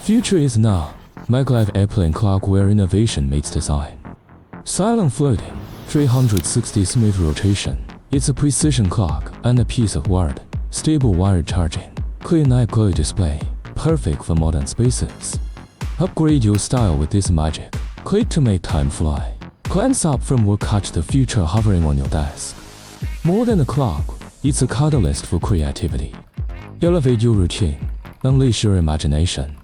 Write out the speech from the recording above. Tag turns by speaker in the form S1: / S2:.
S1: Future is now. Maglev airplane clock where innovation meets design. Silent floating, 360 smooth rotation. It's a precision clock and a piece of work. Stable wired charging. Clear night glow display. Perfect for modern spaces. Upgrade your style with this magic. Click to make time fly. Glance up from will catch the future hovering on your desk. More than a clock, it's a catalyst for creativity. Elevate your routine. Unleash your imagination.